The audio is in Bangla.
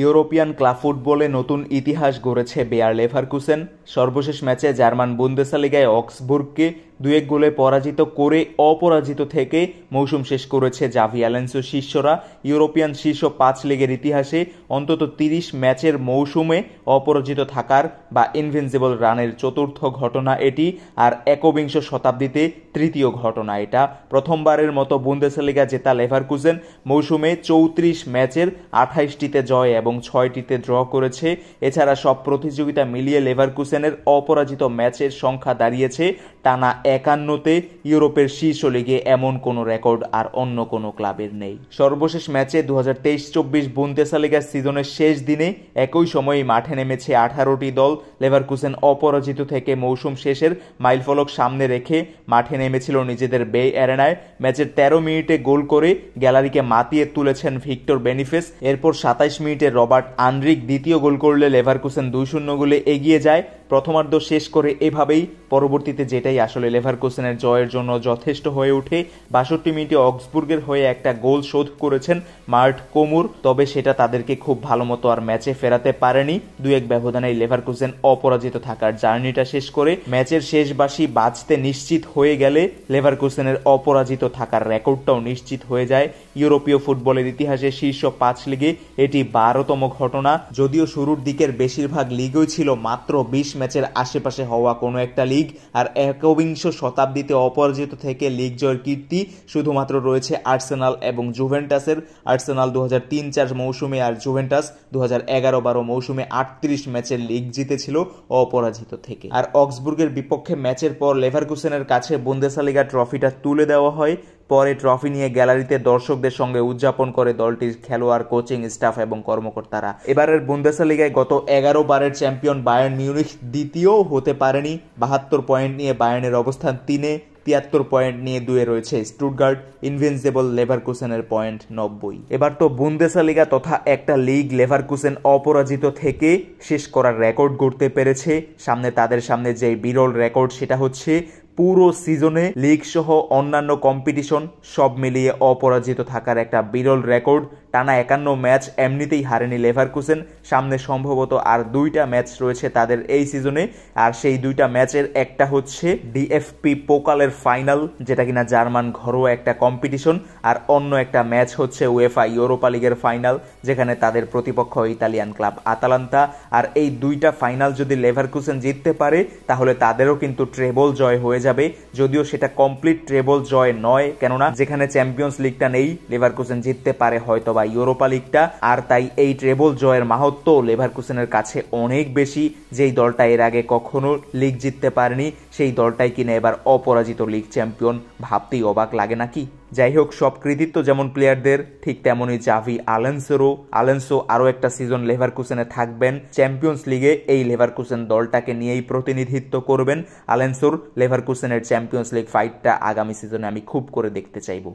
ইউরোপিয়ান ক্লাব ফুটবলে নতুন ইতিহাস গড়েছে বেয়ার লেভারকুসেন। সর্বশেষ ম্যাচে জার্মান বুন্দেসলিগায় অক্সবুর্গকে 2-1 গোলে পরাজিত করে অপরাজিত থেকে মৌসুম শেষ করেছে জাভি আলোনসোর শিষ্যরা। ইউরোপিয়ান শীর্ষ 5 লিগের ইতিহাসে অন্তত 30 ম্যাচের মৌসুমে অপরাজিত থাকার বা ইনভিনসিবল রানের চতুর্থ ঘটনা এটি, আর একবিংশ শতাব্দীতে তৃতীয় ঘটনা এটা। প্রথমবারের মতো বুন্দেসলিগা জেতা লেভারকুসেন মৌসুমে 34 ম্যাচের 28টিতে জয় এবং 6টিতে ড্র করেছে। এছাড়া সব প্রতিযোগিতা মিলিয়ে লেভারকুসেনের অপরাজিত ম্যাচের সংখ্যা দাঁড়িয়েছে টানা 51তে। ইউরোপের শীর্ষ লিগে এমন কোনো রেকর্ড আর অন্য কোনো ক্লাবের নেই। সর্বশেষ ম্যাচে 2023-24 বুন্দেসলিগা সিজনের শেষ দিনে একই সময়ে মাঠে নেমেছে 18টি দল। লেভারকুসেন অপরাজিত থেকে মৌসুম শেষের মাইলফলক সামনে রেখে মাঠে নেমেছিল নিজেদের বে অ্যারেনায়। ম্যাচের 13 মিনিটে গোল করে গ্যালারিকে মাতিয়ে তুলেছেন ভিক্টর বেনিফেস। এরপর 27 মিনিটে রবার্ট আনরিক দ্বিতীয় গোল করলে লেভারকুসেন 2-0 গোলে এগিয়ে যায়। প্রথমার্ধ শেষ করে এভাবেই পরবর্তীতে যেটাই আসলে লেভারকুসেনের জয়ের জন্য যথেষ্ট হয়ে ওঠে। 62 মিনিটে অক্সবুর্গের হয়ে একটা গোল শোধ করেছেন মার্ট কোমুর, তবে সেটা তাদেরকে খুব ভালো মতো আর ম্যাচে ফেরাতে পারেনি। 2-1 ব্যবধানে লেভারকুসেন অপরাজিত থাকার জার্নিটা শেষ করে ম্যাচের শেষ বাঁশি বাজতে নিশ্চিত হয়ে গেলে লেভারকুসেনের অপরাজিত থাকার রেকর্ডটাও নিশ্চিত হয়ে যায়। ইউরোপীয় ফুটবলের ইতিহাসে শীর্ষ 5 লিগে এটি 12তম ঘটনা। যদিও শুরুর দিকের বেশিরভাগ লিগই ছিল মাত্র 20 ম্যাচের আশেপাশে হওয়া কোনো একটা লিগ, আর একবিংশ শতাব্দীতে অপরাজিত থেকে লিগ জয়ের কীর্তি শুধুমাত্র রয়েছে আর্সেনাল এবং জুভেন্টাসের। আর্সেনাল 2003-04 মৌসুমে আর জুভেন্টাস 2011-12 মৌসুমে 38 ম্যাচের লিগ জিতেছিল অপরাজিত থেকে। আর অক্সবুর্গের বিপক্ষে ম্যাচের পর লেভারকুসেনের কাছে বুন্দেসলিগা ট্রফিটা তুলে দেওয়া হয়। পরে ট্রফি নিয়ে গ্যালারিতে দর্শকদের সঙ্গে উদযাপন করে দলটির খেলোয়াড়, কোচিং স্টাফ এবং কর্মকর্তারা। এবারের বুন্দেসলিগায় গত 11 বারের চ্যাম্পিয়ন বায়ার্ন মিউনিখ দ্বিতীয় হতে পারেনি। 72 পয়েন্ট নিয়ে বায়ার্নের অবস্থান 3-এ, 73 পয়েন্ট নিয়ে 2-এ রয়েছে স্টুটগার্ট। Invincible লেভারকুসেনের point 90। এবার তো বুন্দেসলিগা তথা একটা লিগ লেভারকুসেন অপরাজিত থেকে শেষ করার রেকর্ড গড়তে পেরেছে। তাদের সামনে যে বিরল রেকর্ড সেটা হচ্ছে পুরো সিজনে লিগ সহ অন্যান্য কম্পিটিশন সব মিলিয়ে অপরাজিত থাকার একটা বিরল রেকর্ড। টানা 51 ম্যাচ এমনিতেই হারেনি লেভারকুসেন। সামনে সম্ভবত আর 2টা ম্যাচ রয়েছে তাদের এই সিজনে, আর সেই 2টা ম্যাচের একটা হচ্ছে ডিএফপি পোকালের ফাইনাল, যেটা কিনা জার্মান ঘরোয়া একটা কম্পিটিশন, আর অন্য একটা ম্যাচ হচ্ছে উয়েফা ইউরোপা লিগের ফাইনাল, যেখানে তাদের প্রতিপক্ষ ইতালিয়ান ক্লাব আতালান্তা। আর এই 2টা ফাইনাল যদি লেভারকুসেন জিততে পারে তাহলে তাদেরও কিন্তু ট্রেবল জয় হয়ে যাবে। যদিও সেটা কমপ্লিট ট্রেবল জয় নয়, কেননা যেখানে চ্যাম্পিয়ন্স লিগটা নেই লেভারকুসেন জিততে পারে হয়তো বা ইউরোপা লিগটা, আর তাই এই ট্রেবল জয়ের মাহাত্ম্য লেভারকুসেনের কাছে অনেক বেশি। যেই দলটা এর আগে কখনো লিগ জিততে পারেনি সেই দলটাই কিনা এবার অপরাজিত লিগ চ্যাম্পিয়ন, ভাবতেই অবাক লাগে নাকি? যাই হোক, সব কৃতিত্ব যেমন প্লেয়ারদের, ঠিক তেমনই জাভি আলোনসো আরও একটা সিজন লেভারকুসেনে থাকবেন। চ্যাম্পিয়ন্স লিগে এই লেভারকুসেন দলটাকে নিয়েই প্রতিনিধিত্ব করবেন। আলোনসোর লেভারকুসেনের চ্যাম্পিয়ন্স লিগ ফাইটটা আগামী সিজনে আমি খুব করে দেখতে চাইব।